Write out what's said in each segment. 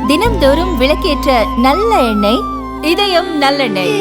தினம்தோறும் விளக்கேற்ற நல்ல எண்ணெய் இதயம் நல்லெண்ணெய்.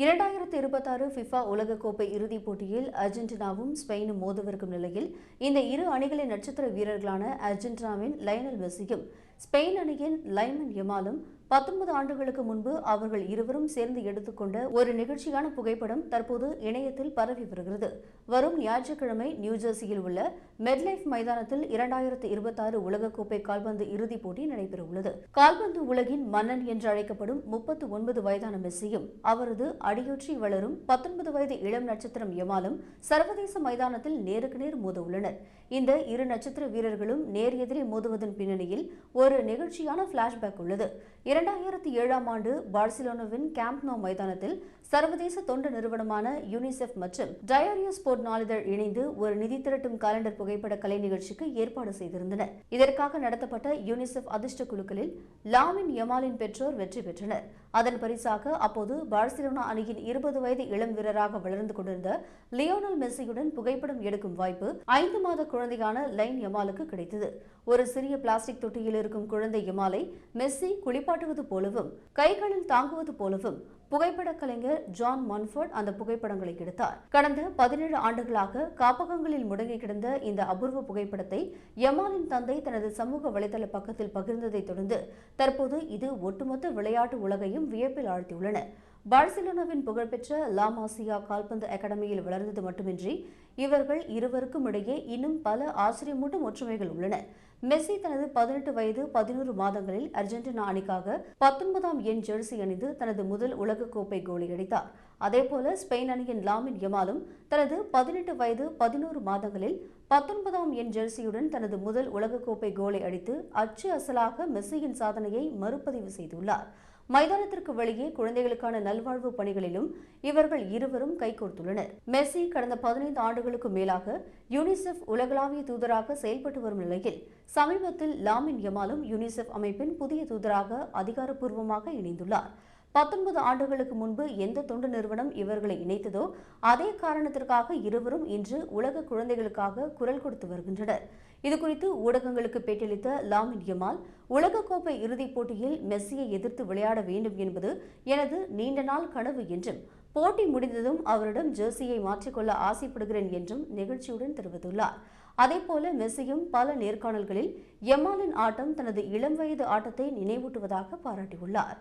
2026 ஃபிஃபா உலகக்கோப்பை இறுதிப் போட்டியில் அர்ஜென்டினாவும் ஸ்பெயினும் மோதவிருக்கும் நிலையில் இந்த இரு அணிகளின் நட்சத்திர வீரர்களான அர்ஜென்டினாவின் லயனல் மெஸ்ஸியும் ஸ்பெயின் அணியின் லைமன் யமாலும் 19 ஆண்டுகளுக்கு முன்பு அவர்கள் இருவரும் சேர்ந்து எடுத்துக்கொண்ட ஒரு நிகழ்ச்சியான புகைப்படம் தற்போது இணையத்தில் பரவி வருகிறது. வரும் ஞாயிற்றுக்கிழமை நியூஜெர்சியில் உள்ள மெட்லைஃப் மைதானத்தில் 2026 உலகக்கோப்பை கால்பந்து இறுதிப் போட்டி நடைபெறவுள்ளது. கால்பந்து உலகின் மன்னன் என்று அழைக்கப்படும் 39 வயதான மெஸ்ஸியும் அவரது அடியொற்றி வளரும் 19 வயது இளம் நட்சத்திரம் யமாலும் சர்வதேச மைதானத்தில் நேருக்கு நேர் மோத உள்ளனர். இந்த இரு நட்சத்திர வீரர்களும் நேர் எதிரே மோதுவதன் பின்னணியில் ஒரு நிகழ்ச்சியான பிளாஷ்பேக் உள்ளது. 2007 ஆண்டு பார்சிலோனாவின் கேம்ப் நோ மைதானத்தில் சர்வதேச தொண்டு நிறுவனமான யூனிசெஃப் மற்றும் டயோரியோ ஸ்போர்ட் நாளிதழ் இணைந்து ஒரு நிதி திரட்டும் காலண்டர் புகைப்பட கலை நிகழ்ச்சிக்கு ஏற்பாடு செய்திருந்தனர். இதற்காக நடத்தப்பட்ட யூனிசெஃப் அதிர்ஷ்ட குழுக்களில் லாமின் யமாலின் பெற்றோர் வெற்றி பெற்றனர். அதன் பரிசாக அப்போது பார்சிலோனா அணியின் 20 வயது இளம் வீரராக வளர்ந்து கொண்டிருந்த லியோனல் மெஸ்ஸியுடன் புகைப்படம் எடுக்கும் வாய்ப்பு 5 மாத குழந்தையான லைன் யமாலுக்கு கிடைத்தது. ஒரு சிறிய பிளாஸ்டிக் தொட்டியில் இருக்கும் குழந்தை யமாலை மெஸ்ஸி குளிப்பாட்டுவது போலவும் கைகளில் தாங்குவது போலவும் புகைப்பட கலைஞர் ஜான் மான்ஃபோர்ட் அந்த புகைப்படங்களை எடுத்தார். கடந்த 17 ஆண்டுகளாக காப்பகங்களில் முடங்கி கிடந்த இந்த அபூர்வ புகைப்படத்தை யமாலின் தந்தை தனது சமூக வலைதள பக்கத்தில் பகிர்ந்ததை தொடர்ந்து தற்போது இது ஒட்டுமொத்த விளையாட்டு உலகையும் வியப்பில் ஆழ்த்தியுள்ளன. பார்சிலோனாவின் புகழ்பெற்ற லா மாசியா கால்பந்து அகாடமியில் வளர்ந்தது மட்டுமின்றி இவர்கள் இருவருக்கும் இடையே இன்னும் பல ஆச்சரியமூட்டும் ஒற்றுமைகள் உள்ளன. மெஸ்ஸி தனது 18 வயது 11 மாதங்களில் அர்ஜென்டினா அணிக்காக 19ஆம் எண் ஜெர்சி அணிந்து தனது முதல் உலகக்கோப்பை கோலை அடித்தார். அதேபோல ஸ்பெயின் அணியின் லாமின் யமாலும் தனது 18 வயது 11 மாதங்களில் 19ஆம் எண் ஜெர்சியுடன் தனது முதல் உலகக்கோப்பை கோலை அடித்து அச்சு அசலாக மெஸ்ஸியின் சாதனையை மறுபதிவு செய்துள்ளார். மைதானத்திற்கு வெளியே குழந்தைகளுக்கான நல்வாழ்வு பணிகளிலும் இவர்கள் இருவரும் கைகோர்த்துள்ளனர். மெஸ்ஸி கடந்த 15 ஆண்டுகளுக்கு மேலாக யூனிசெஃப் உலகளாவிய தூதராக செயல்பட்டு வரும் நிலையில் சமீபத்தில் லாமின் யமாலும் யூனிசெஃப் அமைப்பின் புதிய தூதராக அதிகாரப்பூர்வமாக இணைந்துள்ளார். 19 ஆண்டுகளுக்கு முன்பு எந்த தொண்டு நிறுவனம் இவர்களை இணைத்ததோ அதே காரணத்திற்காக இருவரும் இன்று உலக குழந்தைகளுக்காக குரல் கொடுத்து வருகின்றனர். இதுகுறித்து ஊடகங்களுக்கு பேட்டியளித்த லாமின் யமால், உலகக்கோப்பை இறுதிப் போட்டியில் மெஸ்ஸியை எதிர்த்து விளையாட வேண்டும் என்பது எனது நீண்ட நாள் கனவு என்றும் போட்டி முடிந்ததும் அவரிடம் ஜெர்சியை மாற்றிக்கொள்ள ஆசைப்படுகிறேன் என்றும் நெகிழ்ச்சியுடன் தெரிவித்துள்ளார். அதேபோல மெஸ்ஸியும் பல நேர்காணல்களில் யமாலின் ஆட்டம் தனது இளம் வயது ஆட்டத்தை நினைவூட்டுவதாக பாராட்டியுள்ளார்.